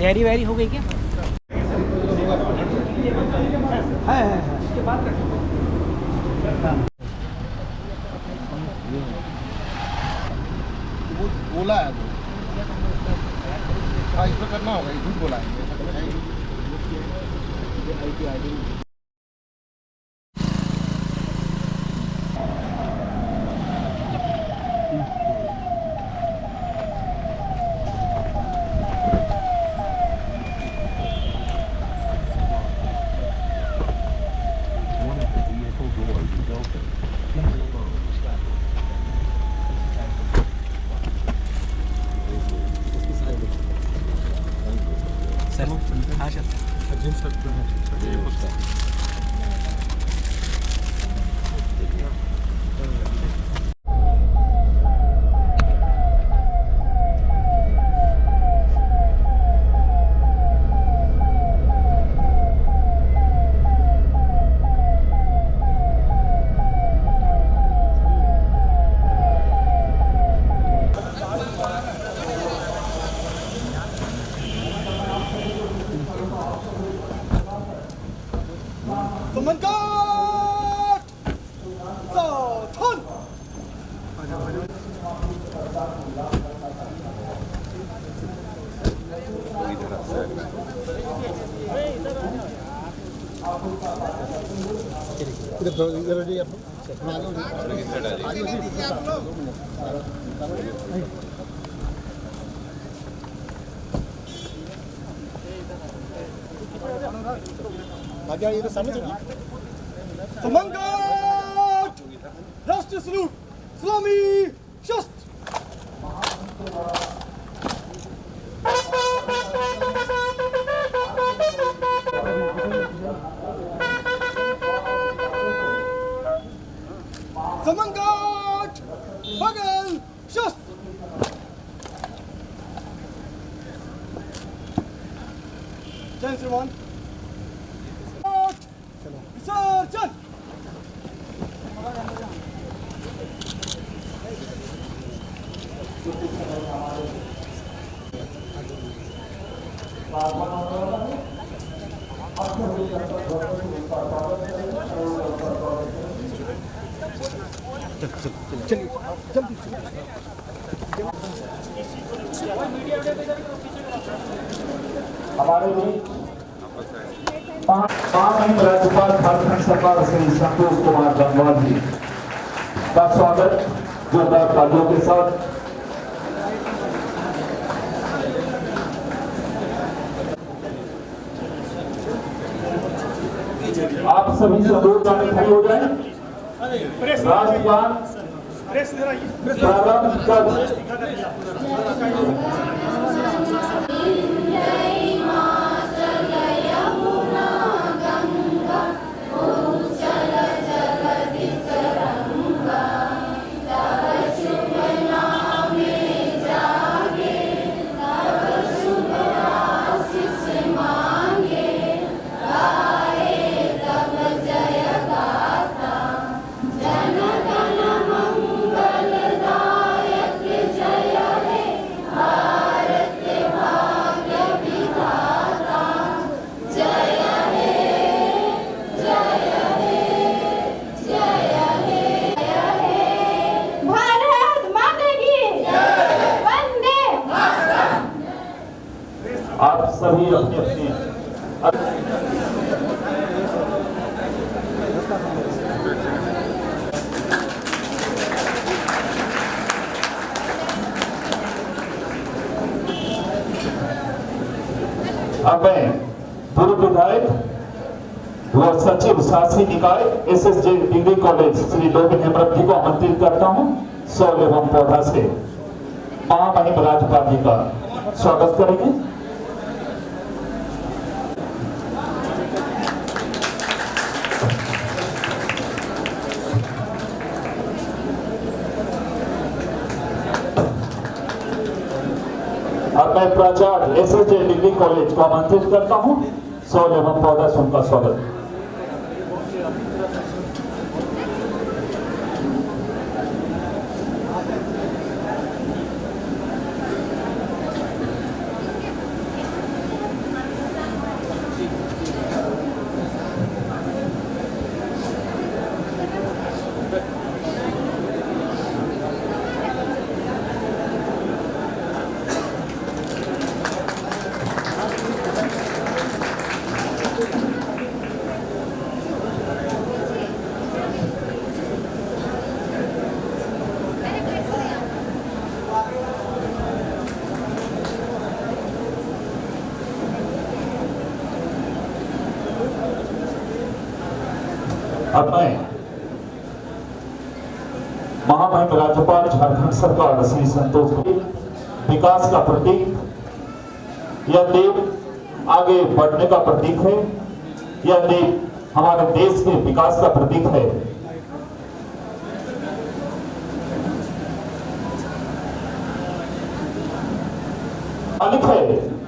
तैयारी वैयारी हो गई क्या? है। इसके बाद वो बोला है वो। हाँ इसमें करना होगा, झूठ बोला है। राष्ट्रीय सलूट सलामी शस्त्र समंगाट बगल शस्त्र जय श्रीमान विसर्जन चलिए जल्दी हमारे बीच पांच राज्यपाल झारखंड सरकार श्री संतोष कुमार गंगवार जी का स्वागत जोरदार तालियों के साथ। आप सभी से अनुरोध करने खड़े हो जाएं। राष्ट्रगान प्रारंभ कर आप सभी अपने अब मैं पूर्व विधायक व सचिव शासी निकाय एसएसजे डिग्री कॉलेज श्री डोबिन हेमरथ जी को आमंत्रित करता हूं। 100 एवं पौधा से महामहिम राज्यपाल जी का स्वागत करेंगे। अब मैं प्राचार्य एसएसजे डिग्री कॉलेज को आमंत्रित करता हूं। 100 एवं पौधा से उनका स्वागत। अब मैं महामहिम राज्यपाल झारखंड सरकार श्री संतोष विकास का प्रतीक, यह देव आगे बढ़ने का प्रतीक है, यह देव हमारे देश के विकास का प्रतीक है। मालिक है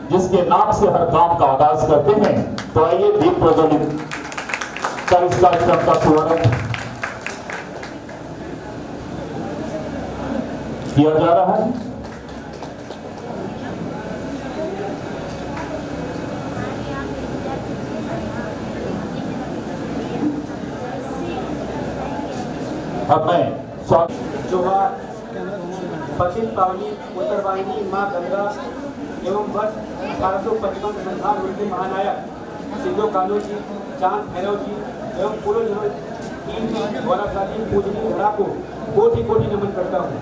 जिसके नाम से हर काम का आगाज करते हैं। तो आइए दीप प्रज्वलित कर इस कार्यक्रम का शुभारंभ किया जा रहा है। अब मैं जोहार पश्चिम पावनी उत्तर वाहिनी माँ गंगा एवं वर्ष 1855 संविधान के महानायक सिद्धो कान्हू जी, चांद भैरव जी एवं पूर्व तीन गौरवशाली पूजनीय धरा को कोटि कोटि नमन करता हूँ।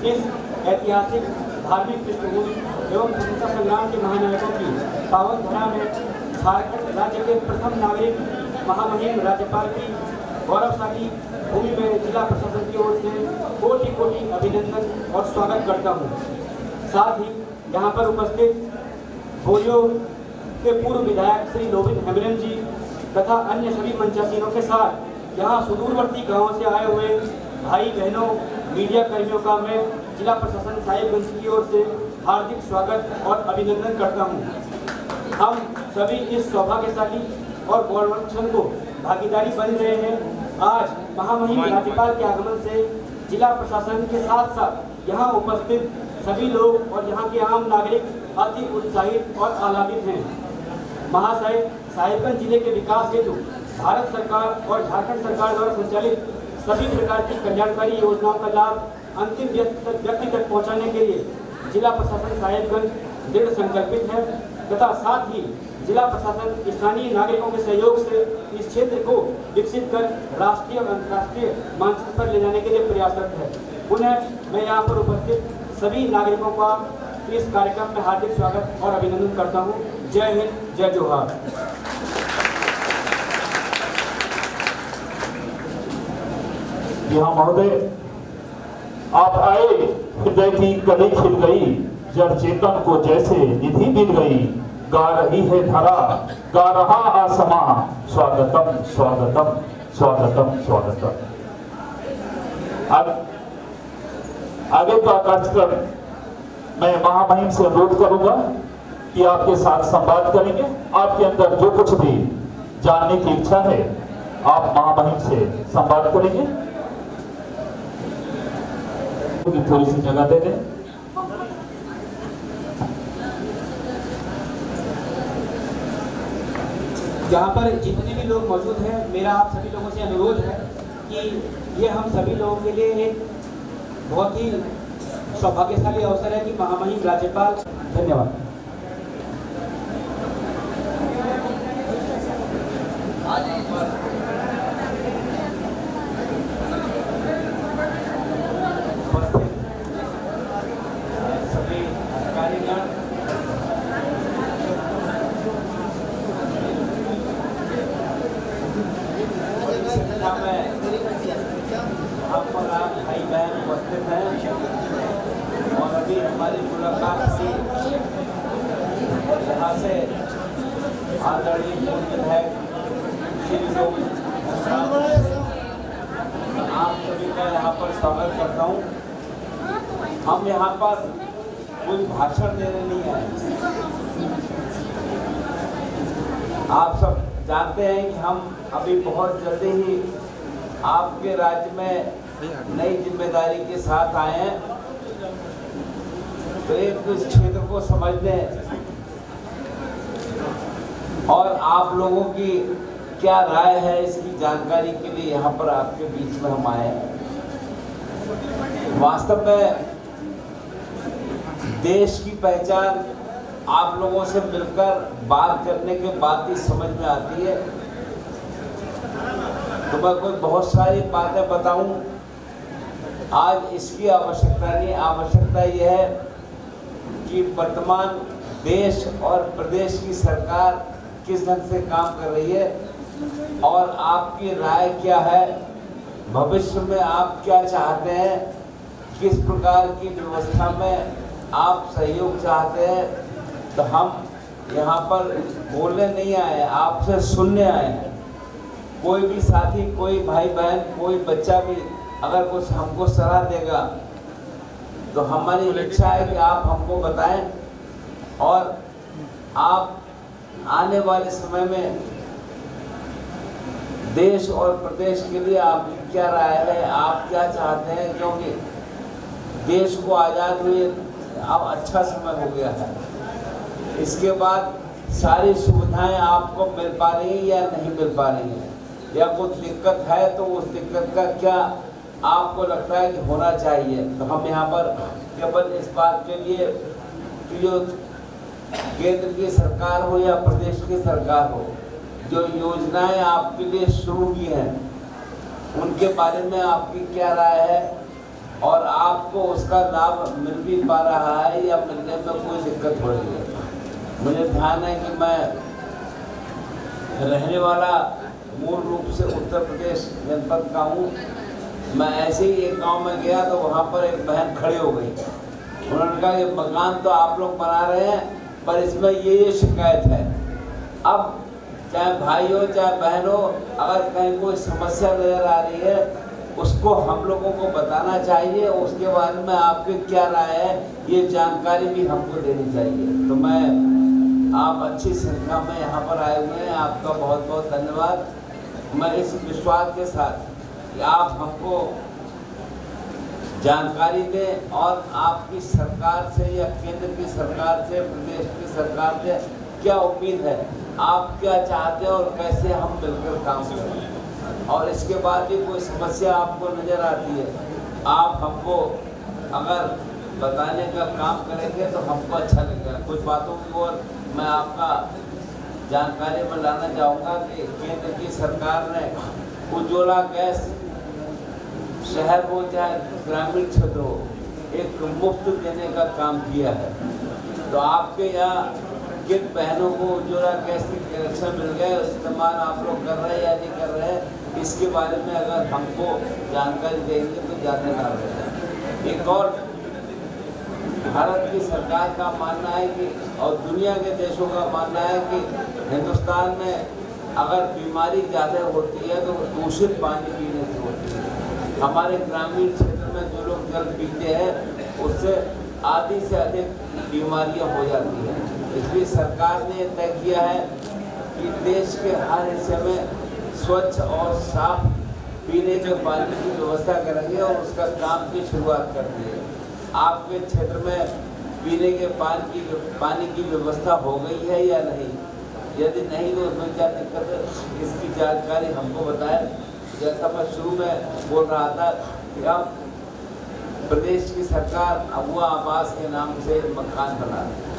इस ऐतिहासिक धार्मिक पृष्ठभूमि एवं स्वतंत्रता संग्राम के महानायकों की पावन धरा में झारखंड राज्य के प्रथम नागरिक महामहिम राज्यपाल की गौरवशाली भूमि में जिला प्रशासन की ओर से कोटि कोटि अभिनंदन और स्वागत करता हूँ। साथ ही यहाँ पर उपस्थित भोजो के पूर्व विधायक श्री लोबिन हेम्ब्रम जी तथा अन्य सभी मंचासीनों के साथ यहाँ सुदूरवर्ती गांवों से आए हुए भाई बहनों मीडिया कर्मियों का मैं जिला प्रशासन साहिबगंज की ओर से हार्दिक स्वागत और अभिनंदन करता हूँ। हम सभी इस सौभाग्यशाली और गौरवशाली क्षण को भागीदारी बन रहे हैं। आज महामहिम राज्यपाल के आगमन से जिला प्रशासन के साथ साथ यहाँ उपस्थित सभी लोग और यहाँ के आम नागरिक अति उत्साहित और आह्लादित हैं। महाशय, साहिबगंज जिले के विकास हेतु भारत सरकार और झारखंड सरकार द्वारा संचालित सभी प्रकार की कल्याणकारी योजनाओं का लाभ अंतिम व्यक्ति तक पहुँचाने के लिए जिला प्रशासन साहिबगंज दृढ़ संकल्पित है तथा साथ ही जिला प्रशासन स्थानीय नागरिकों के सहयोग से इस क्षेत्र को विकसित कर राष्ट्रीय और अंतर्राष्ट्रीय मानचित्र पर ले जाने के लिए प्रयासरत है। पुनः मैं यहाँ पर उपस्थित सभी नागरिकों का इस कार्यक्रम में हार्दिक स्वागत और अभिनंदन करता हूँ। जय हिंद, जय जोहार। यहाँ महोदय आप आए, हृदय की कली खिल गई, जड़ चेतन को जैसे निधि मिल गई, गा रही है धरा, गा रहा आसमां, स्वागतम स्वागतम स्वागतम स्वागतम। आगे का कार्यक्रम मैं महामहिम से अनुरोध करूंगा कि आपके साथ संवाद करेंगे। आपके अंदर जो कुछ भी जानने की इच्छा है आप महामहिम से संवाद करेंगे। थोड़ी सी जगह दे दें। यहाँ पर जितने भी लोग मौजूद हैं, मेरा आप सभी लोगों से अनुरोध है कि ये हम सभी लोगों के लिए एक बहुत ही सौभाग्यशाली अवसर है कि महामहिम राज्यपाल। धन्यवाद। सभी अधिकारीगण, भाई बहन उपस्थित हैं और अभी हमारी मुलाकात से यहाँ से आदरणीय विधायक श्री लोबिन आप सभी का यहाँ पर स्वागत करता हूँ। हम यहाँ पर कोई भाषण देने नहीं आए। आप सब जानते हैं कि हम अभी बहुत जल्दी ही आपके राज्य में नई जिम्मेदारी के साथ आए हैं, तो एक इस क्षेत्र को समझने और आप लोगों की क्या राय है इसकी जानकारी के लिए यहाँ पर आपके बीच में हम आए हैं। वास्तव में देश की पहचान आप लोगों से मिलकर बात करने के बाद ही समझ में आती है। तो मैं कोई बहुत सारी बातें बताऊं, आज इसकी आवश्यकता नहीं। आवश्यकता यह है कि वर्तमान देश और प्रदेश की सरकार किस ढंग से काम कर रही है और आपकी राय क्या है, भविष्य में आप क्या चाहते हैं, किस प्रकार की व्यवस्था में आप सहयोग चाहते हैं। तो हम यहाँ पर बोलने नहीं आए, आपसे सुनने आए हैं। कोई भी साथी, कोई भाई बहन, कोई बच्चा भी अगर कुछ हमको सलाह देगा तो हमारी इच्छा है कि आप हमको बताएं और आप आने वाले समय में देश और प्रदेश के लिए आपकी क्या राय है, आप क्या चाहते हैं, क्योंकि देश को आज़ाद हुए अब अच्छा समय हो गया है। इसके बाद सारी सुविधाएं आपको मिल पा रही हैं या नहीं मिल पा रही हैं, या कुछ दिक्कत है तो उस दिक्कत का क्या आपको लगता है कि होना चाहिए। तो हम यहाँ पर केवल इस बात के लिए कि जो केंद्र की सरकार हो या प्रदेश की सरकार हो, जो योजनाएं आपके लिए शुरू की हैं उनके बारे में आपकी क्या राय है और आपको उसका लाभ मिल भी पा रहा है या मिलने में कोई दिक्कत हो रही है। मुझे ध्यान है कि मैं रहने वाला मूल रूप से उत्तर प्रदेश जनपद का हूँ। मैं ऐसे ही एक गांव में गया तो वहाँ पर एक बहन खड़ी हो गई। उन्होंने कहा ये मकान तो आप लोग बना रहे हैं पर इसमें ये शिकायत है। अब चाहे भाई हो चाहे बहन हो, अगर कहीं कोई समस्या नजर आ रही है उसको हम लोगों को बताना चाहिए। उसके बारे में आपकी क्या राय है ये जानकारी भी हमको देनी चाहिए। तो मैं आप अच्छी संख्या में यहाँ पर आए हुए हैं, आपका बहुत बहुत धन्यवाद। मैं इस विश्वास के साथ कि आप हमको जानकारी दें और आपकी सरकार से या केंद्र की सरकार से, प्रदेश की सरकार से क्या उम्मीद है, आप क्या चाहते हैं और कैसे हम मिलकर काम करें। और इसके बाद भी कोई समस्या आपको नज़र आती है, आप हमको अगर बताने का काम करेंगे तो हमको अच्छा लगेगा। कुछ बातों की ओर मैं आपका जानकारी में लाना चाहूँगा कि केंद्र की सरकार ने उज्ज्वला गैस शहर हो चाहे ग्रामीण क्षेत्र हो एक मुफ्त देने का काम किया है। तो आपके यहाँ किन बहनों को उज्ज्वला गैस की कनेक्शन मिल गए, इस्तेमाल आप लोग कर रहे हैं या नहीं कर रहे हैं, इसके बारे में अगर हमको जानकारी देंगे तो ज़्यादा लाभ है। एक और भारत की सरकार का मानना है कि और दुनिया के देशों का मानना है कि हिंदुस्तान में अगर बीमारी ज़्यादा होती है तो दूषित पानी पीने से होती है। हमारे ग्रामीण क्षेत्र में जो लोग जल पीते हैं उससे आधी से अधिक बीमारियां हो जाती हैं। इसलिए सरकार ने तय किया है कि देश के हर हिस्से में स्वच्छ और साफ पीने के पानी की व्यवस्था करेंगे और उसका काम की शुरुआत कर दी है। आपके क्षेत्र में पीने के पानी की व्यवस्था हो गई है या नहीं, यदि नहीं तो उसमें क्या दिक्कत है, इसकी जानकारी हमको बताएं। जैसा मैं शुरू में बोल रहा था कि अब प्रदेश की सरकार अगुआ आवास के नाम से मकान बना रही है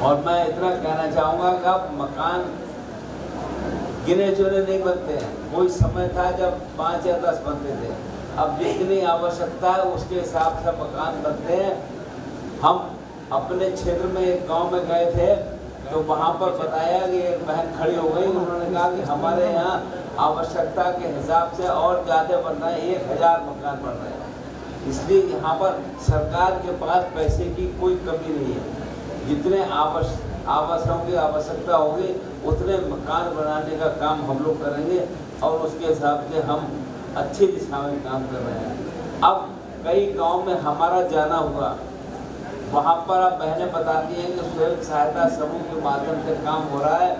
और मैं इतना कहना चाहूँगा कि अब मकान गिने चुने नहीं बनते हैं। कोई समय था जब 5 या 10 बनते थे, अब जितनी आवश्यकता है उसके हिसाब से मकान बनते हैं। हम अपने क्षेत्र में एक गांव में गए थे तो वहाँ पर बताया कि एक बहन खड़ी हो गई। उन्होंने कहा कि हमारे यहाँ आवश्यकता के हिसाब से और ज़्यादा बन रहे हैं, 1000 मकान बन रहे हैं। इसलिए यहाँ पर सरकार के पास पैसे की कोई कमी नहीं है। जितने आवासों की आवश्यकता होगी उतने मकान बनाने का काम हम लोग करेंगे और उसके हिसाब से हम अच्छी दिशा में काम कर रहे हैं। अब कई गांव में हमारा जाना हुआ, वहाँ पर अब बहनें बताती हैं कि स्वयं सहायता समूह के माध्यम से काम हो रहा है।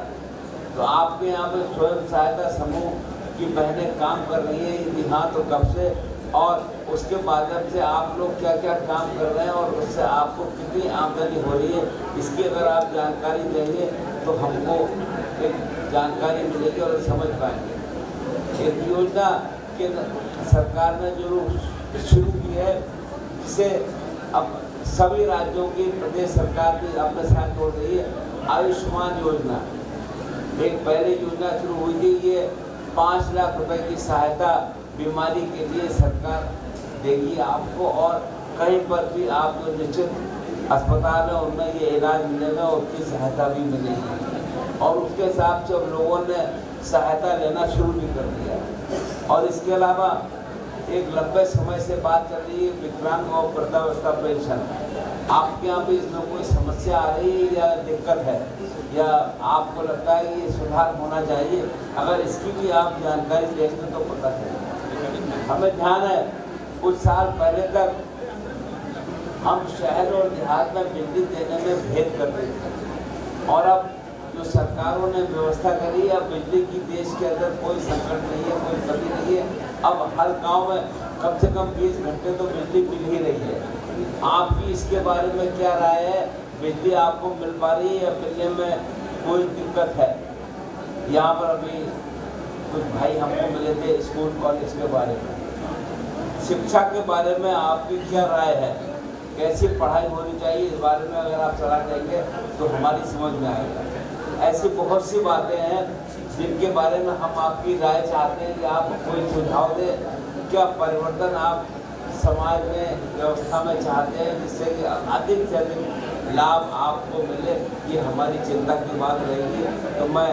तो आपके यहाँ पे स्वयं सहायता समूह की बहनें काम कर रही हैं यहाँ तो कब से, और उसके माध्यम से आप लोग क्या क्या काम कर रहे हैं और उससे आपको कितनी आमदनी हो रही है, इसकी अगर आप जानकारी देंगे तो हमको एक जानकारी मिलेगी और समझ पाएंगे। एक योजना के सरकार ने जो शुरू की है जिसे अब सभी राज्यों की प्रदेश सरकार भी अपने साथ जोड़ रही है, आयुष्मान योजना। एक पहले योजना शुरू हुई थी, ये 5 लाख रुपए की सहायता बीमारी के लिए सरकार देगी आपको और कहीं पर भी आप जो निश्चित अस्पताल है उनमें ये इलाज मिलेगा और उसकी सहायता भी मिलेगी। और उसके हिसाब से अब लोगों ने सहायता लेना शुरू भी कर दिया। और इसके अलावा एक लंबे समय से बात चल रही है विकलांग और वृद्धावस्था पेंशन। आपके यहाँ भी इसमें कोई समस्या आ रही है या दिक्कत है, या आपको लगता है ये सुधार होना चाहिए? अगर इसकी भी आप जानकारी देंगे तो पता चले। हमें ध्यान है कुछ साल पहले तक हम शहर और देहात में बिजली देने में भेद करते थे, और अब जो सरकारों ने व्यवस्था करी है, अब बिजली की देश के अंदर कोई संकट नहीं है, कोई कमी नहीं है। अब हर गांव में कम से कम 20 घंटे तो बिजली मिल ही रही है। आपकी इसके बारे में क्या राय है? बिजली आपको मिल पा रही है या मिलने में कोई दिक्कत है? यहाँ पर अभी कुछ भाई हमको मिले थे स्कूल कॉलेज के बारे में, शिक्षा के बारे में आपकी क्या राय है? कैसी पढ़ाई होनी चाहिए, इस बारे में अगर आप सलाह देंगे तो हमारी समझ में आएगा। ऐसी बहुत सी बातें हैं जिनके बारे में हम आपकी राय चाहते हैं कि आप कोई सुझाव दें। क्या परिवर्तन आप समाज में, व्यवस्था में चाहते हैं जिससे कि अधिक से अधिक लाभ आपको मिले? ये हमारी चिंता की बात रहेगी। तो मैं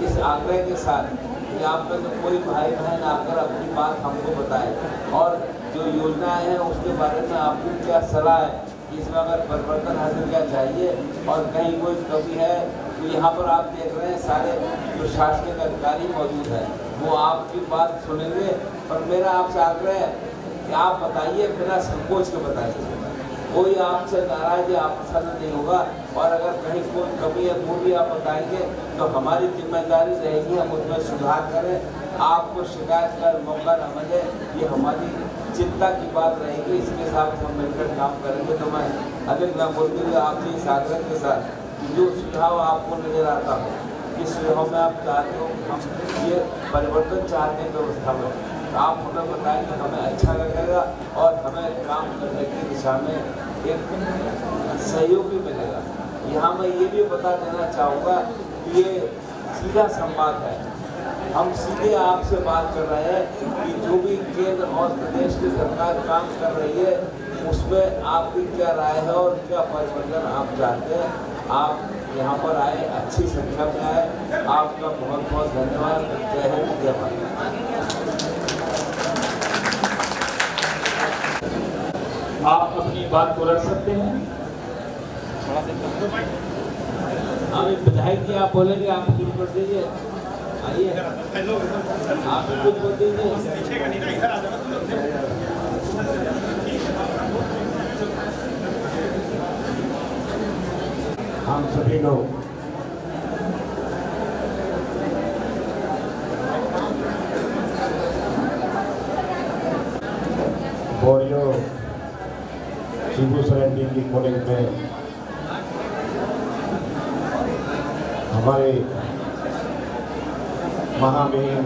इस आग्रह के साथ कि आप में तो कोई भाई बहन आकर अपनी बात हमको बताए, और जो योजनाएं हैं उसके बारे में आपकी क्या सलाह है, इसमें अगर परिवर्तन हासिल क्या चाहिए और कहीं कोई कमी है तो यहाँ पर आप देख रहे हैं सारे जो शासनिक अधिकारी मौजूद हैं वो आपकी बात सुनेंगे। और मेरा आपसे आग्रह है कि आप बताइए, बिना संकोच के बताइए। कोई आपसे नाराज या प्रसन्न नहीं होगा, और अगर कहीं कोई कमी है वो भी आप बताएंगे तो हमारी जिम्मेदारी रहेगी हम उसमें सुधार करें। आपको शिकायत का मौका न मिले, ये हमारी चिंता की बात रहेगी। इसके हिसाब से हम मिलकर काम करेंगे। तो मैं अधिक न बोलते हुए आपसे इस आग्रह के साथ जो सुझाव आपको नजर आता हो, इस सुझाव में आप चाहते हो हम ये परिवर्तन चाहते हैं व्यवस्था में, तो आप हमें बताएं कि हमें अच्छा लगेगा और हमें काम करने की दिशा में एक सहयोग भी मिलेगा। यहाँ मैं ये भी बता देना चाहूँगा कि ये सीधा संवाद है। हम सीधे आपसे बात कर रहे हैं कि जो भी केंद्र और प्रदेश की सरकार काम कर रही है उसमें आपकी क्या राय है और क्या परिवर्तन आप चाहते हैं। आप यहाँ पर आए, अच्छी संख्या में आए, आपका बहुत बहुत धन्यवाद। जय हिंद, जय भारत। आप अपनी बात को रख सकते हैं। हम विधायक जी आप बोलेंगे, आप शुरू कर दीजिए। आइए आप भी कुछ बोल दीजिए। हम सभी लोग बोरियो शिबू सोरेन डिग्री कॉलेज में हमारे महामहिम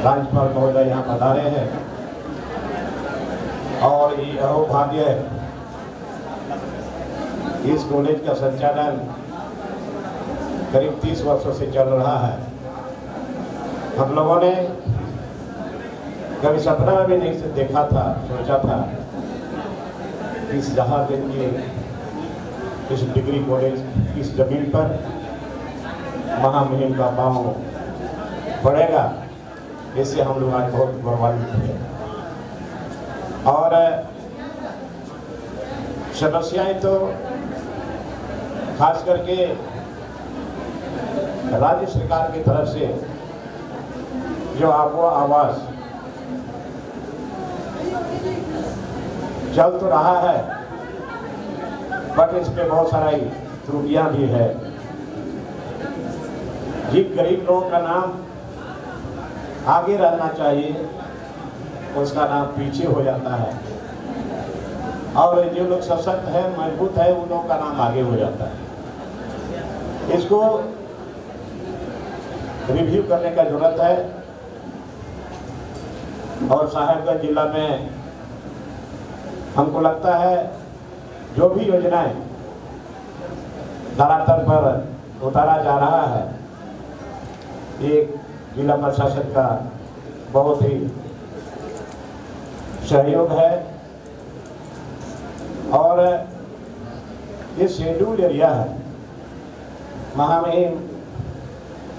राज्यपाल महोदय यहाँ पधारे हैं, और ये अहोभाग्य है इस कॉलेज का संचालन करीब 30 वर्षों से चल रहा है। हम लोगों ने कभी सपना भी नहीं देखा था, सोचा था कि इस जहाँ दिन की इस डिग्री कॉलेज इस जमीन पर महामहिम का पाँव बढ़ेगा। इससे हम लोग आज बहुत गौरवान्वित हैं। और समस्याएं तो खास करके राज्य सरकार की तरफ से जो आपको आवास चल तो रहा है, बट इसमें बहुत सारी त्रुटियां भी है। जिन गरीब लोगों का नाम आगे रहना चाहिए उसका नाम पीछे हो जाता है, और जो लोग सशक्त है, मजबूत है, उन लोगों का नाम आगे हो जाता है। इसको रिव्यू करने का जरूरत है। और साहेबगंज जिला में हमको लगता है जो भी योजनाएं धरातल पर उतारा जा रहा है, एक जिला प्रशासन का बहुत ही सहयोग है। और ये शेड्यूल एरिया है, महामहिम,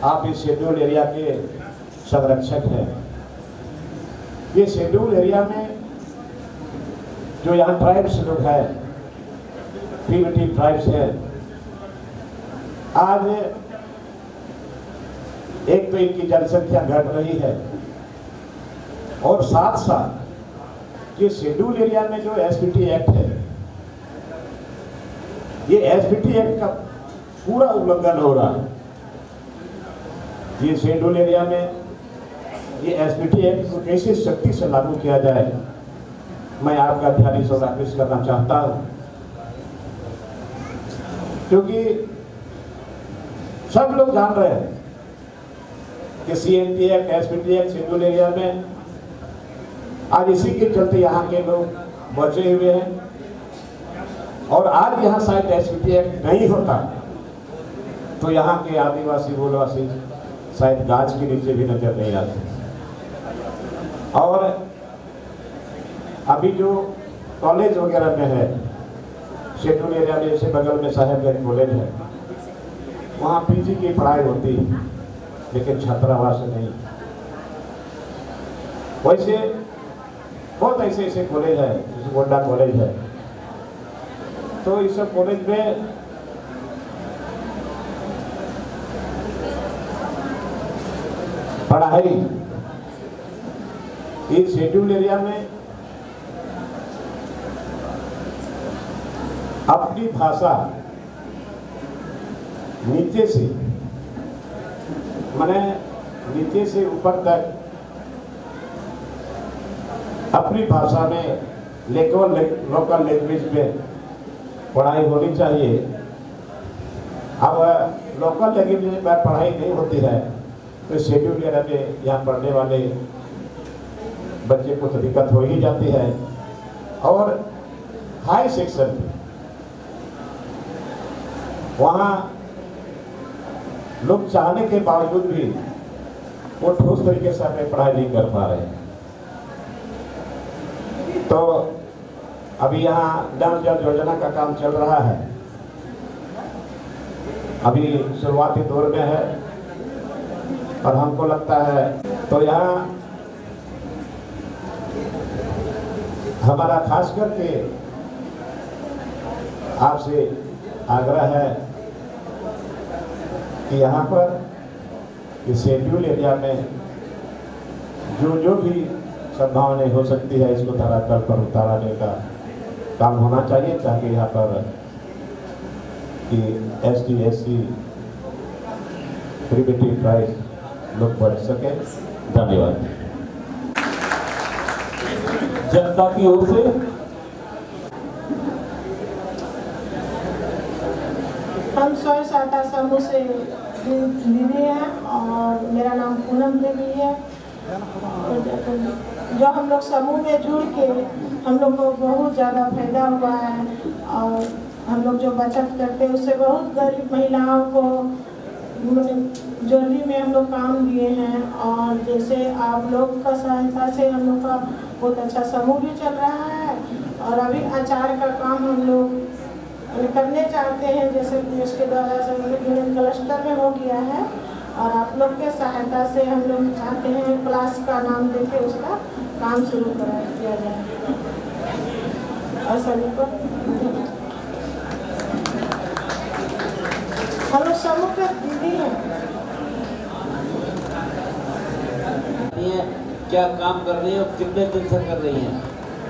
आप इस शेड्यूल एरिया के संरक्षक हैं। ये शेड्यूल एरिया में जो यहाँ ट्राइब्स लोग हैं, प्रिमिटिव ट्राइब्स हैं, आज एक तो इनकी जनसंख्या घट रही है और साथ साथ ये शेड्यूल एरिया में जो एसपीटी एक्ट है, ये एसपीटी एक्ट का पूरा उल्लंघन हो रहा है। ये शेड्यूल एरिया में ये एसपीटी एक्ट को कैसे सख्ती से लागू किया जाए, मैं आपका ध्यान इस ओर आकृष्ट करना चाहता हूं, क्योंकि सब लोग जान रहे हैं कि CNT act, SPT act schedule area में आज इसी के चलते यहाँ के लोग बचे हुए हैं। और आज यहाँ शायद एसपीटी एक्ट नहीं होता तो यहाँ के आदिवासी मूलवासी शायद गाछ के नीचे भी नजर नहीं आते। और अभी जो कॉलेज वगैरह में है शेड्यूल एरिया में, जैसे बगल में साहेबगंज कॉलेज है, वहाँ पीजी की पढ़ाई होती है लेकिन छात्रावास नहीं। वैसे बहुत ऐसे कॉलेज है, जैसे गोंडा कॉलेज है, तो इस सब कॉलेज में पढ़ाई इस शेड्यूल एरिया में अपनी भाषा नीचे से माने नीचे से ऊपर तक अपनी भाषा में लोकल लैंग्वेज में पढ़ाई होनी चाहिए। अब लोकल लैंग्वेज में पढ़ाई नहीं होती है तो शेड्यूल एरिया में यहाँ पढ़ने वाले बच्चे को तो दिक्कत हो ही जाती है। और हाई सेक्शन वहाँ लोग चाहने के बावजूद भी वो ठोस तरीके से अपनी पढ़ाई नहीं कर पा रहे। तो अभी यहाँ जन जल योजना का काम चल रहा है, अभी शुरुआती दौर में है और हमको लगता है तो यहाँ हमारा खास करके आपसे आग्रह है कि यहाँ पर इस शेड्यूल एरिया में जो भी संभावनाएं हो सकती है इसको धरातल पर उतारने का काम होना चाहिए, ताकि यहाँ पर कि एसटी एससी प्रिमिटिव ट्राइब लोग बढ़ सके। धन्यवाद। जनता की ओर से हम स्वयं सहायता समूह से दीदी हैं और मेरा नाम पूनम देवी है। जो हम लोग समूह में जुड़ के हम लोग को बहुत ज़्यादा फायदा हुआ है और हम लोग जो बचत करते हैं उससे बहुत गरीब महिलाओं को जरूरी में हम लोग काम दिए हैं। और जैसे आप लोग का सहायता से हम लोग का बहुत अच्छा समूह भी चल रहा है और अभी अचार का काम हम लोग करने चाहते हैं, जैसे इसके द्वारा क्लस्टर में हो गया है और आप लोग के सहायता से हम लोग चाहते हैं क्लास का नाम देके उसका काम शुरू किया जाए और सभी को हम लोग समूह के दीदी हैं। क्या काम कर रही है और कितने दिन से कर रही हैं?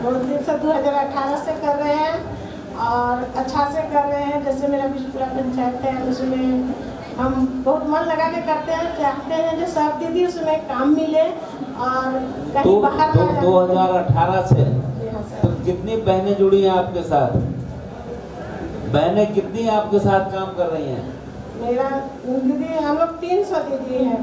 बहुत दिन से 2018 से कर रहे हैं और अच्छा से कर रहे हैं। जैसे मेरा बिशपुरा पंचायत है उसमें हम बहुत मन लगा के करते हैं, चाहते हैं जो सब दीदी उसमें काम मिले और कहीं बाहर ना जाए। 2018 से तो कितनी बहनें जुड़ी हैं आपके साथ? बहनें कितनी आपके साथ काम कर रही हैं? मेरा दीदी हम लोग 300 दीदी हैं।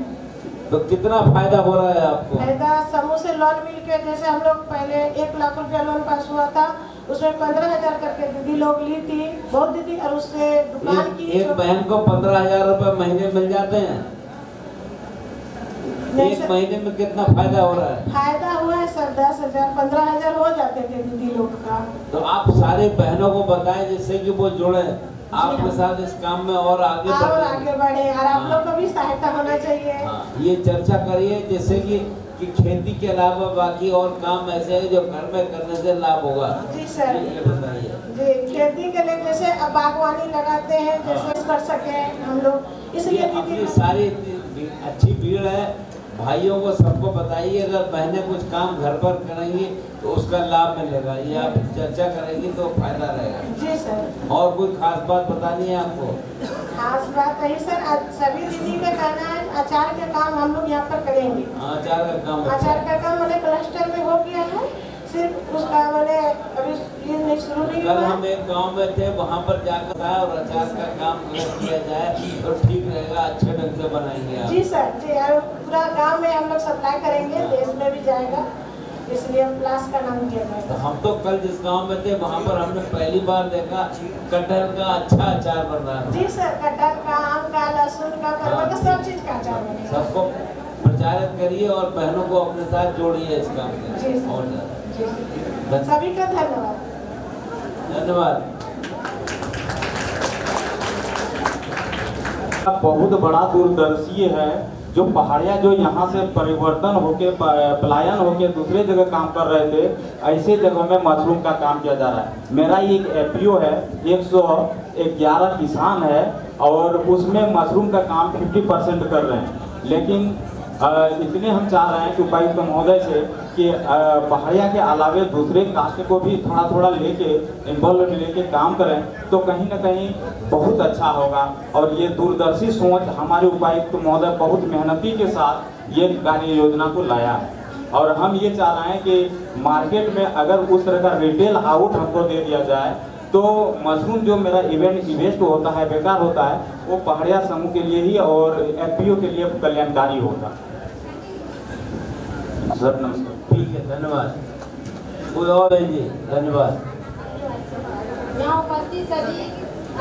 तो कितना फायदा हो रहा है आपको? फायदा समूह से लोन मिल के, जैसे हम लोग पहले 1 लाख रुपया लोन पास हुआ था उसमें 15,000 करके दीदी लोग ली थी, बहुत दीदी, और उससे दुकान की एक बहन को 15,000 रुपए महीने मिल जाते हैं। एक महीने में कितना फायदा हो रहा है? फायदा हुआ है सर, 10,000 15,000 हो जाते थे करके दीदी लोग का। तो आप सारे बहनों को बताएं जिससे कि वो जुड़े आपके साथ इस काम में और आगे और बढ़े। आगे बढ़े और आप लोग को भी सहायता होना चाहिए। हाँ, ये चर्चा करिए जिससे कि खेती के अलावा बाकी और काम ऐसे हैं जो घर में करने से लाभ होगा। जी सर। ये बताइए। जी, खेती के लिए जैसे अब बागवानी लगाते हैं, जैसे कर सके हम लोग, ये इसलिए अपनी दीदी सारी अच्छी भीड़ है, भाइयों को सबको बताइए। अगर बहनें कुछ काम घर पर करेंगी तो उसका लाभ मिलेगा। ये आप चर्चा करेंगी तो फायदा रहेगा। जी सर। और कोई खास बात बतानी है आपको? खास बात नहीं सर, आज सभी दीदी का कहना है अचार के काम हम लोग यहाँ पर करेंगे। अचार का काम अचार का काम मैंने क्लस्टर में हो गया है, सिर्फ उसका मैंने अभी ये नहीं शुरू नहीं कल हुआ। हम एक गांव में थे, वहां पर जाकर आए और अचार का काम अगर किया जाए तो ठीक रहेगा, अच्छे ढंग से बनाएंगे आप। जी सर जी, और पूरा गांव में हम लोग सप्लाई करेंगे, देश में भी जाएगा, इसलिए हम प्लास का नाम दिया तो जाएगा। हम तो कल जिस गांव में थे वहां पर हमने पहली बार देखा कटहल का अच्छा अचार बन रहा है। जी सर, कटहल का, आम का, लहसुन का, परवल का, सब चीज का अचार बनेगा। सबको प्रचारित करिए और बहनों को अपने साथ जोड़िए इस काम में। जी सर। और ज्यादा जी, सभी का धन्यवाद। धन्यवाद। बहुत बड़ा दूरदर्शी है जो पहाड़िया जो यहाँ से परिवर्तन होके पलायन होके दूसरे जगह काम कर रहे थे, ऐसे जगहों में मशरूम का काम किया जा रहा है। मेरा एक एफपीओ है, 111 किसान है और उसमें मशरूम का काम 50% कर रहे हैं। लेकिन इसलिए हम चाह रहे हैं कि उपायुक्त महोदय से कि पहाड़िया के अलावे दूसरे कास्ट को भी थोड़ा थोड़ा लेके इन्वॉल्व लेके काम करें तो कहीं ना कहीं बहुत अच्छा होगा। और ये दूरदर्शी सोच हमारे उपायुक्त महोदय बहुत मेहनती के साथ ये कार्य योजना को लाया है। और हम ये चाह रहे हैं कि मार्केट में अगर उस तरह का रिटेल आउट हमको दे दिया जाए तो मशरूम जो मेरा इन्वेस्ट होता है, बेकार होता है, वो पहाड़िया समूह के लिए ही और एफपीओ के लिए कल्याणकारी होगा। सर नमस्कार। ठीक है, धन्यवाद। कोई और है जी? धन्यवाद। यहाँ उपस्थित सभी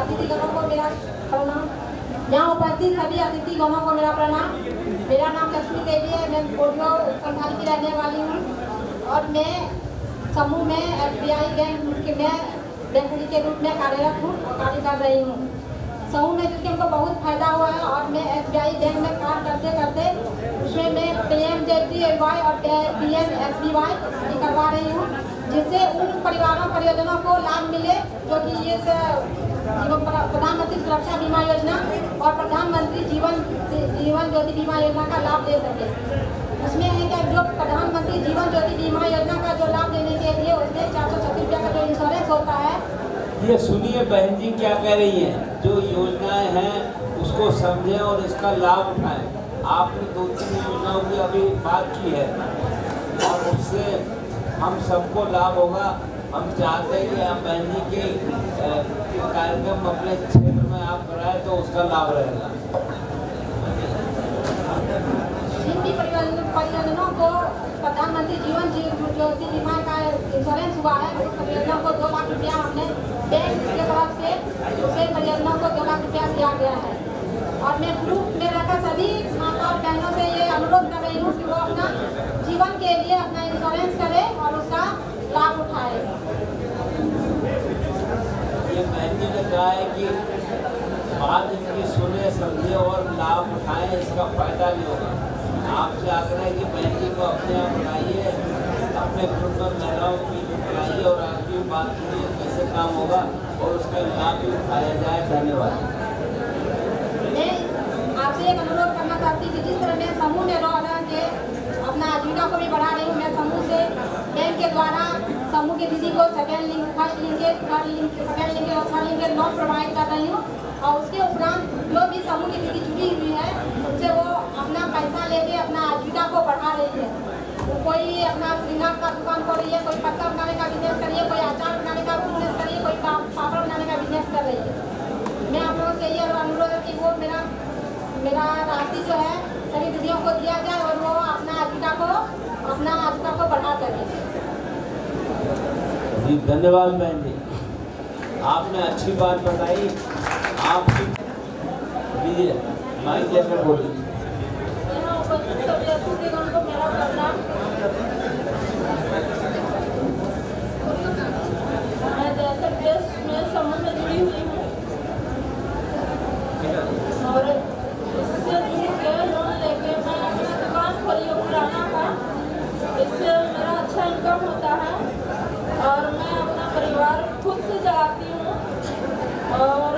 अतिथिगणों को मेरा प्रणाम। यहाँ उपस्थित सभी अतिथिगणों को मेरा प्रणाम। मेरा नाम लक्ष्मी देवी है, मैं कोटियो संस्थान की रहने वाली हूँ और मैं समूह में SBI बैंक में बैंकरी के रूप में कार्यरत हूँ और कार्य कर रही हूँ। समूह में क्योंकि हमको बहुत फायदा हुआ है और मैं SBI बैंक में कार्य करते करते उसमें मैं PMJPY और PMSBY करवा रही हूँ, जिससे उन परिवारों परियोजनाओं को लाभ मिले जो कि ये प्रधानमंत्री सुरक्षा बीमा योजना और प्रधानमंत्री जीवन ज्योति बीमा योजना का लाभ ले सके। उसमें है कि जो प्रधानमंत्री जीवन ज्योति बीमा योजना का जो लाभ लेने के लिए उसमें 436 रुपये का जो इंश्योरेंस होता है। ये सुनिए बहन जी क्या कह रही हैं। जो योजनाएं हैं उसको समझें और इसका लाभ उठाएं। आपने 2-3 योजनाओं की अभी बात की है और उससे हम सबको लाभ होगा। हम चाहते हैं कि आप बहन जी के कार्यक्रम अपने क्षेत्र में आप कराएं तो उसका लाभ रहेगा। जिन भी परियोजनाओं को प्रधानमंत्री जीवन ज्योति बीमा का इंश्योरेंस हुआ है उस परियोजना को 2 लाख रुपया हमने बैंक की तरफ से दूसरे परियोजनाओं को 2 लाख रुपया दिया गया है। और मैं ग्रुप में रहकर सभी माता और बहनों से ये अनुरोध कर रही हूँ कि वो अपना जीवन के लिए अपना इंश्योरेंस करे और उसका लाभ उठाए। ये बहन जी ने कहा है कि बात इनकी सुने समझे और लाभ उठाएं, इसका फायदा भी होगा। आपसे आग्रह है कि बहन जी को अपने आप बनाइए, अपने ग्रुप में महिलाओं की बनाइए और आपकी बात सुनिए कैसे काम होगा और उसका लाभ भी उठाया जाए। धन्यवाद। मैं आपसे एक अनुरोध करना चाहती हूँ कि जिस तरह मैं समूह में रह के अपना आजीविका को भी बढ़ा रही हूँ, मैं समूह से बैंक के द्वारा समूह के दीदी को second link, first linkage, third link, second linkage और थर्ड लिंकेज लोन प्रोवाइड कर रही हूँ। और उसके उपरांत जो भी समूह की दीदी जुड़ी हुई है उनसे वो अपना पैसा लेके अपना आजीविका को बढ़ा रही है। तो कोई अपना श्रृंगार का दुकान खोल रही है, कोई पत्ता बनाने का बिजनेस कर रही है, कोई अचार बनाने का बिजनेस कर रही है, कोई पापड़ बनाने का बिजनेस कर रही है। मैं आप लोगों से ये अनुरोध है कि वो मेरा राशि जो है सभी दीदियों को दिया जाए और वो अपना आजीविका को बढ़ा सके। जी धन्यवाद बहन जी, आपने अच्छी बात बताई। आपकी दीजिए माइक लेकर बोलिए। यहाँ उपस्थित सभी अतिथिगण को मेरा प्रणाम। और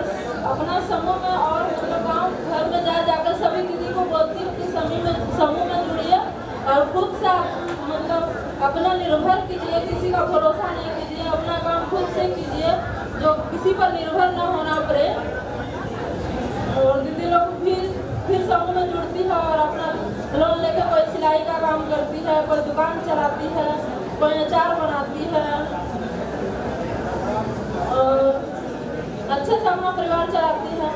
अपना समूह में और मतलब गाँव घर में जाकर सभी दीदी को बोलती हूँ कि समूह में जुड़िए और खुद से मतलब अपना निर्भर कीजिए, किसी का भरोसा नहीं कीजिए, अपना काम खुद से कीजिए, जो किसी पर निर्भर न होना पड़े। और दीदी लोग फिर समूह में जुड़ती है और अपना लोन लेकर कोई सिलाई का काम करती है, कोई दुकान चलाती है, कोई अचार बनाती है और अच्छे से अपना परिवार चलाती है।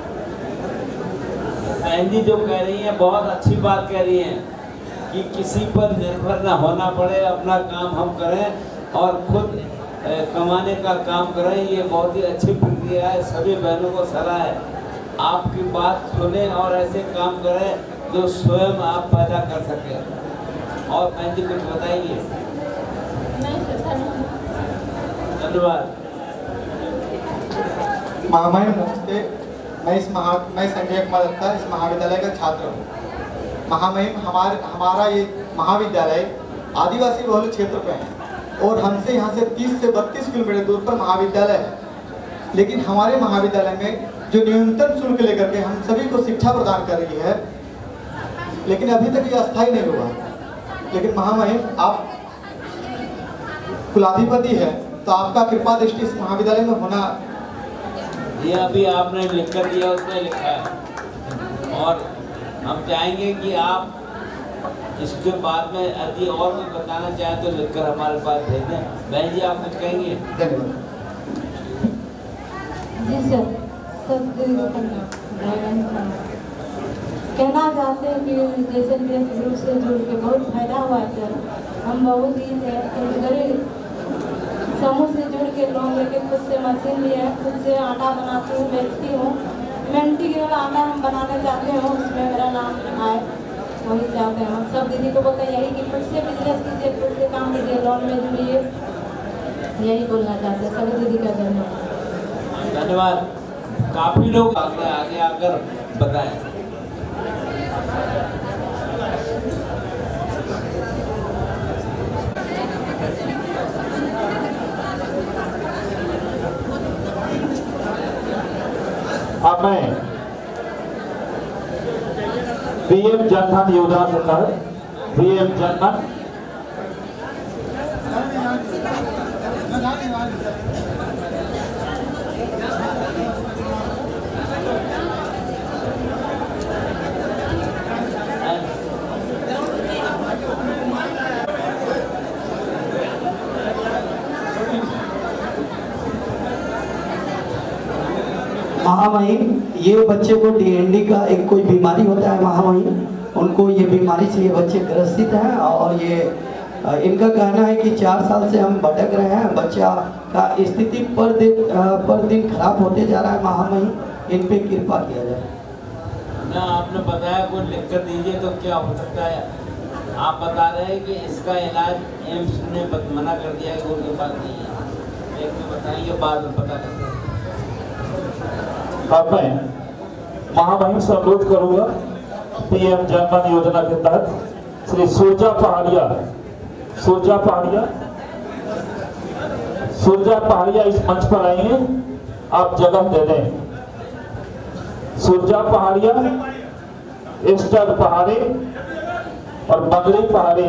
बहन जी जो कह रही हैं बहुत अच्छी बात कह रही हैं कि किसी पर निर्भर ना होना पड़े, अपना काम हम करें और खुद कमाने का काम करें। ये बहुत ही अच्छी प्रक्रिया है, सभी बहनों को सलाह है आपकी बात सुने और ऐसे काम करें जो स्वयं आप पैदा कर सके। और बहन जी कुछ बताइए। धन्यवाद। महामहिम नमस्ते, मैं संजय कुमार दत्ता इस महाविद्यालय का छात्र हूँ। महामहिम हमारा ये महाविद्यालय आदिवासी बहुल क्षेत्र पे है और हमसे यहाँ से 30 से 32 किलोमीटर दूर पर महाविद्यालय है। लेकिन हमारे महाविद्यालय में जो न्यूनतम शुल्क लेकर के हम सभी को शिक्षा प्रदान कर रही है, लेकिन अभी तक ये अस्थायी नहीं हुआ। लेकिन महामहिम आप कुलाधिपति है तो आपका कृपा दृष्टि इस महाविद्यालय में होना। ये अभी आपने लिख कर दिया, उसने लिखा है और हम चाहेंगे कि आप इसके बाद में यदि और कुछ बताना चाहें तो लिखकर हमारे पास भेज दें। बहन जी आप कुछ कहेंगे? धन्यवाद। जी सर, सब कहना चाहते हैं कि जैसे ग्रुप से जुड़ के बहुत फायदा हुआ है सर। हम बहुत ही गरीब समूह से जुड़ के लोन लेके खुद से मशीन लिया है, खुद से आटा बनाती हूँ, बेचती हूँ। मेहनती के आटा हम बनाने चाहते हैं, उसमें मेरा नाम आए, वही चाहते हैं। सब दीदी को बोलते हैं यही कि खुद से बिजनेस कीजिए, खुद से काम कीजिए, लोन में जुड़िए, यही बोलना चाहते हैं सभी दीदी का धन्यवाद। धन्यवाद। काफी लोग आगे आकर बताएं। अब मैं पीएम जनधन योजना के तहत पीएम जनधन महामहिम, ये बच्चे को डीएनडी का एक कोई बीमारी होता है महामहिम, उनको ये बीमारी से ये बच्चे ग्रसित हैं और ये इनका कहना है कि 4 साल से हम भटक रहे हैं। बच्चा का स्थिति पर दिन खराब होते जा रहा है महामहिम, इन पे कृपा किया जाए। ना आपने बताया कोई लिख कर दीजिए तो क्या हो सकता है। आप बता रहे हैं कि इसका इलाज एम्स ने मना कर दिया है, कोई बात नहीं है। एक तो बताएंगे बाद में पता करते हैं। अब मैं महामहिम से अनुरोध करूंगा पीएम जनधन योजना के तहत श्री सुरजा पहाड़िया इस मंच पर आएंगे, आप जगह दे दें। सुरजा पहाड़िया, एस्टर पहाड़ी और बगड़ी पहाड़ी।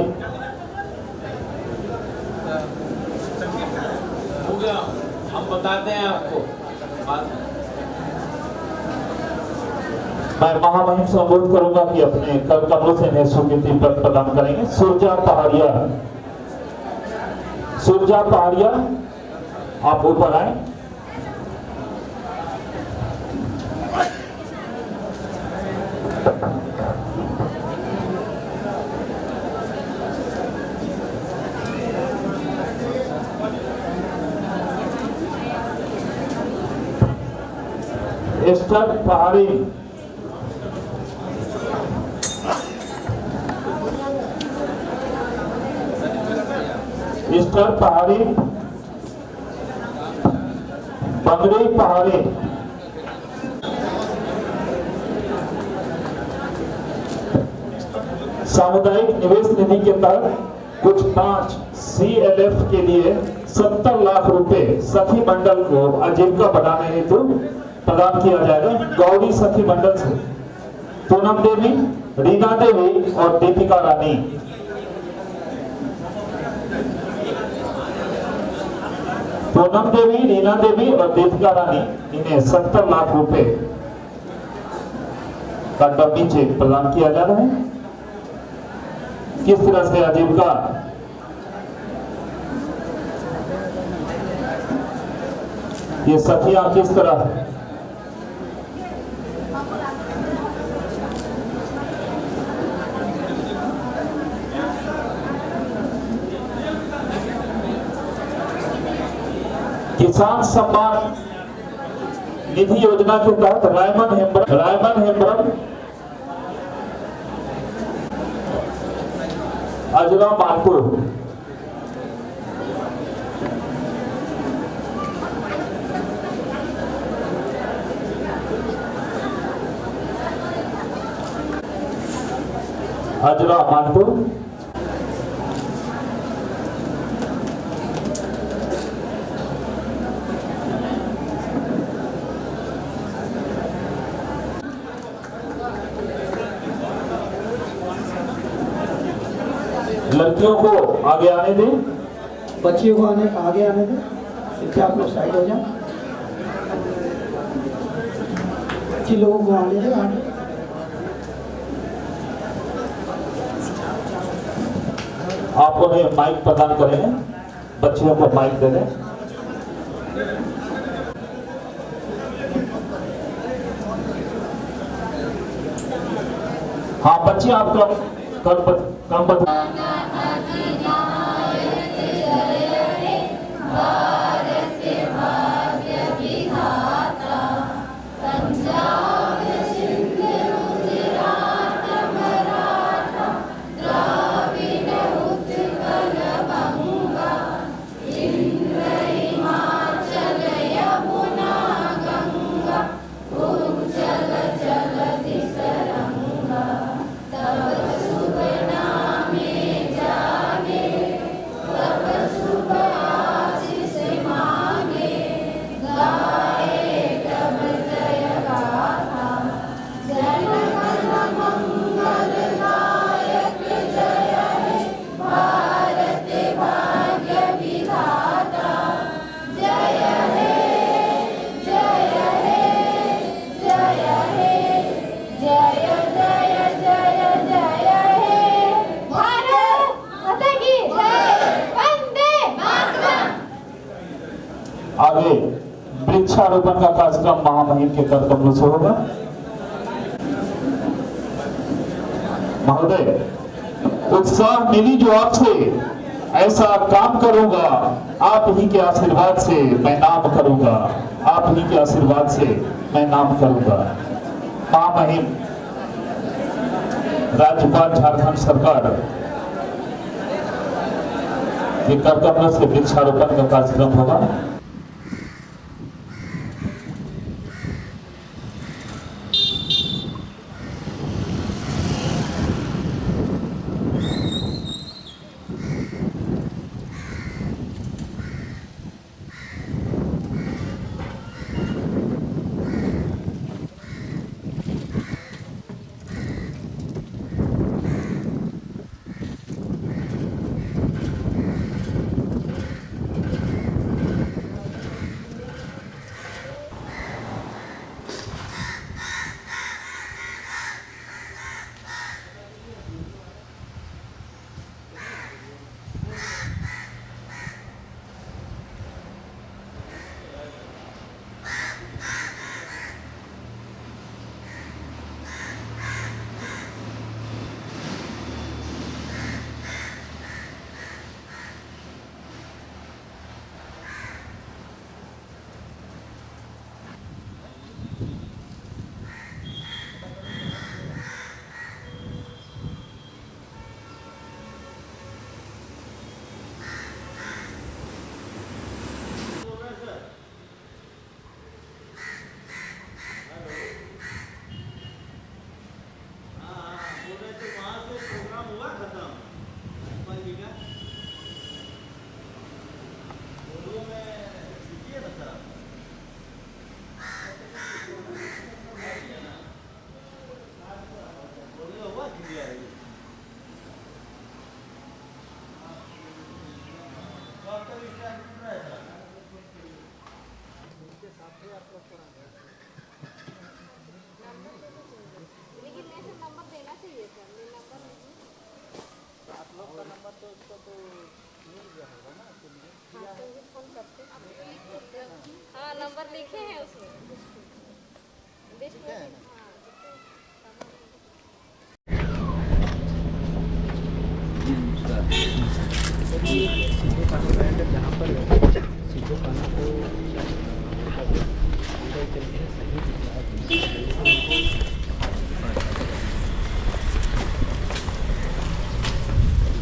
हो गया, हम बताते हैं आपको बाद में। मैं महामहिम से अनुरोध करूंगा कि अपने कमरों से इन्हें स्वीकृति पत्र प्रदान करेंगे। सुरजा पहाड़िया आप ऊपर आए। एस्टर पहाड़ी, ईस्टर पहाड़ी, बंगड़ी पहाड़ी, सामुदायिक निवेश निधि के तहत कुछ 5 CLF के लिए 70 लाख रुपए सखी मंडल को आजीविका बनाने हेतु प्रदान किया जाएगा गौरी सखी मंडल से पूनम देवी, रीना देवी और दीपिका रानी। पूनम देवी, रीना देवी और दीपिका रानी इन्हें 70 लाख रुपए का डब्बी चेक प्रदान किया जा रहा है। किस तरह से आजीविका ये सखियां किस तरह किसान सम्मान निधि योजना के तहत रायमन हेम्ब्रम अजरा मानपुर लड़कियों को आगे आने दें, बच्चियों को आगे आने दें। इससे आप लोग साइड हो जाओ। बच्ची लोगों को आने दें आगे। आप उन्हें माइक प्रदान करेंगे, बच्चियों को माइक दे दें। हाँ बच्ची आपका काम आगे वृक्षारोपण का कार्यक्रम महामहिम के कर कमलों से होगा। महोदय, उत्साह मिली जो आपसे, ऐसा काम करूंगा, आप ही के आशीर्वाद से मैं नाम करूंगा, आप ही के आशीर्वाद से मैं नाम करूंगा। महामहिम राज्यपाल झारखंड सरकार के कर कमलों से वृक्षारोपण का कार्यक्रम होगा। लिखे हैं उसमें जहाँ पर सीधो खाना को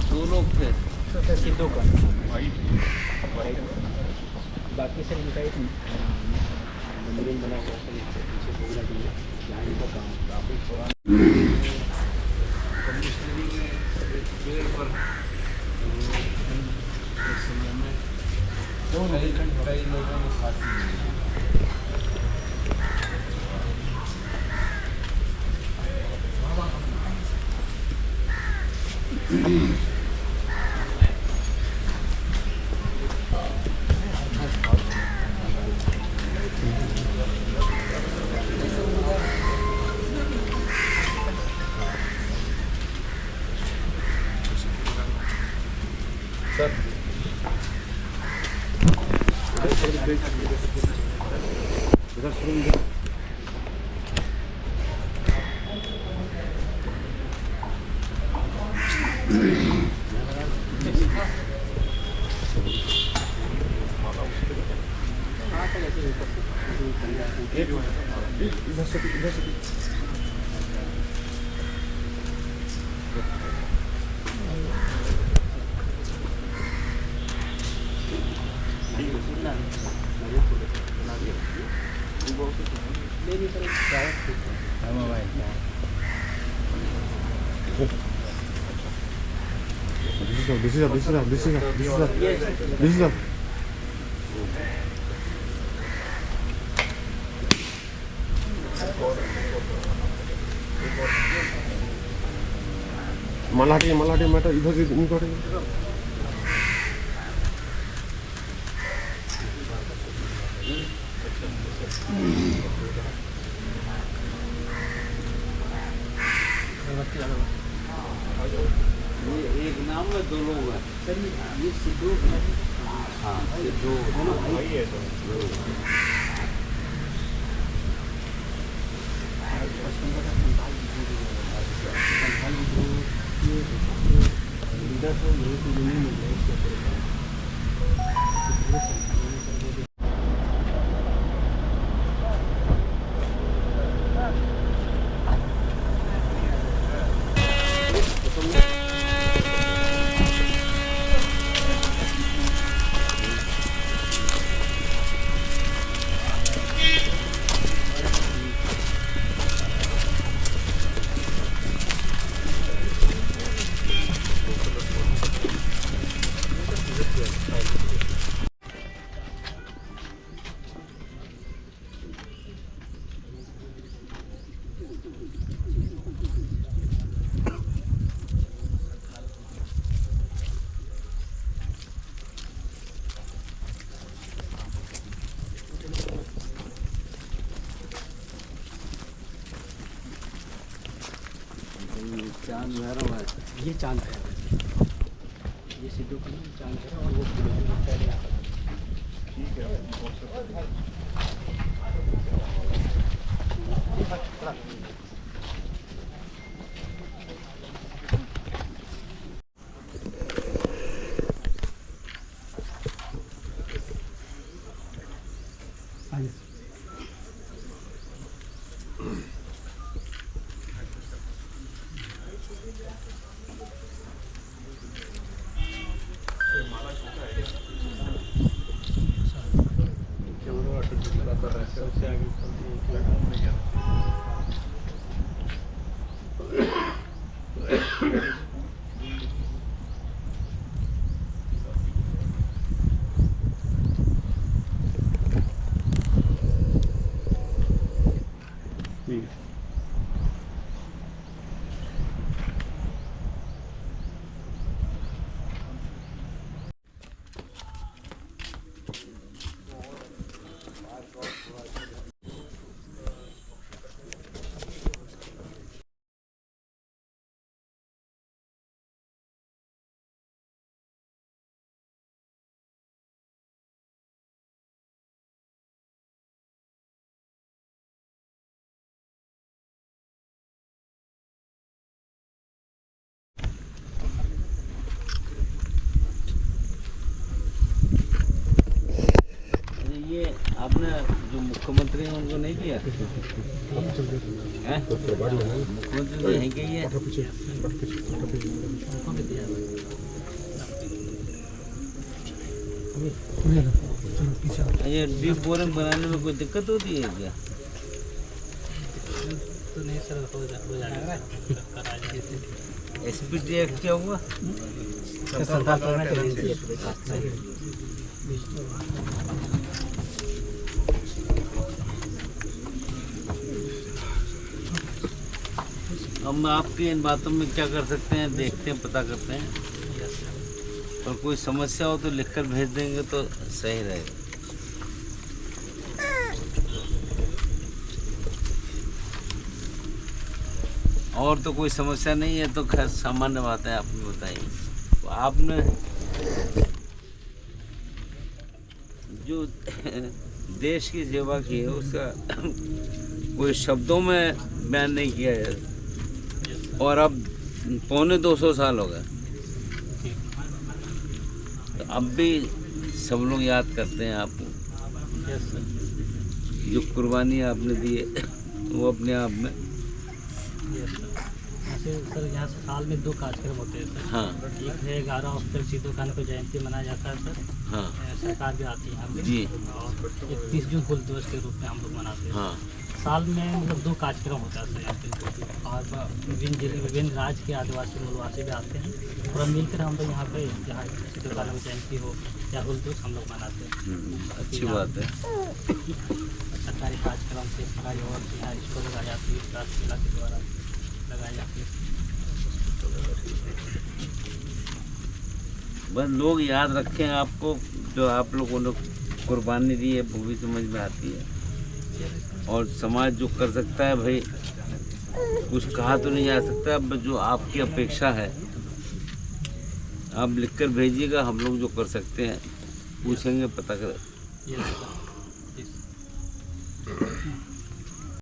दो लोग थे सीधो खाना बाकी से इनका एक मंदिर बना हुआ है पीछे पूरा दिया यहाँ इनका काम काफ़ी पुराना कमिश्नरी में पेड़ पर एक समय में कई लोगों ने फांसी ली। This is मलाठी मैटर इधर से इनको ये एक नाम में दो लोग हैं सर ये सिद्धू हाँ सिद्धू भाई है चांद भैरव है ये चांद है ये सिद्धू का चांद है और वो पहले ठीक है आपने जो मुख्यमंत्री हैं उनको नहीं किया? हैं? मुख्यमंत्री तो यहीं के ही है। ये डीप बोरिंग बनाने में कोई दिक्कत होती है क्या? तो नहीं सर, हो जाएगा। SPT एक्ट क्या हुआ? हम आपकी इन बातों में क्या कर सकते हैं, देखते हैं, पता करते हैं, और कोई समस्या हो तो लिखकर भेज देंगे तो सही रहेगा। और तो कोई समस्या नहीं है तो खैर सामान्य बात है, आपने बताइए। तो आपने जो देश की सेवा की है उसका कोई शब्दों में बयान नहीं किया है, और अब 250 साल हो गए, तो अब भी सब लोग याद करते हैं आपको। जो कुर्बानी आपने दी है वो अपने आप में। सर यहाँ से साल में 2 कार्यक्रम होते हैं सर। हाँ। एक है 11 अप्रैल सिद्धू कान्हू को जयंती मनाया जाता है सर। हाँ। सरकार भी आती है यहाँ पे। जी। और 31 जून हुल दिवस के रूप में हम लोग मनाते हैं। हाँ। साल में मतलब 2 कार्यक्रम होता है सर यहाँ पे, और विभिन्न जिले विभिन्न राज्य के आदिवासी मूलवासी भी आते हैं, पूरा मिलकर हम लोग यहाँ पे जहाँ सिद्धू कान्हू जयंती हो या हुल दिवस हम लोग मनाते हैं। अच्छी बात है। सरकारी कार्यक्रम से सरकारी और यहाँ इसको लगाई जाती है, जिला के द्वारा लगाई जाती है। बस लोग याद रखें आपको, जो आप लोगों ने कुर्बानी दी है वो भी समझ में आती है, और समाज जो कर सकता है भाई, कुछ कहा तो नहीं जा सकता, अब जो आपकी अपेक्षा है आप लिखकर भेजिएगा, हम लोग जो कर सकते हैं पूछेंगे, पता करें।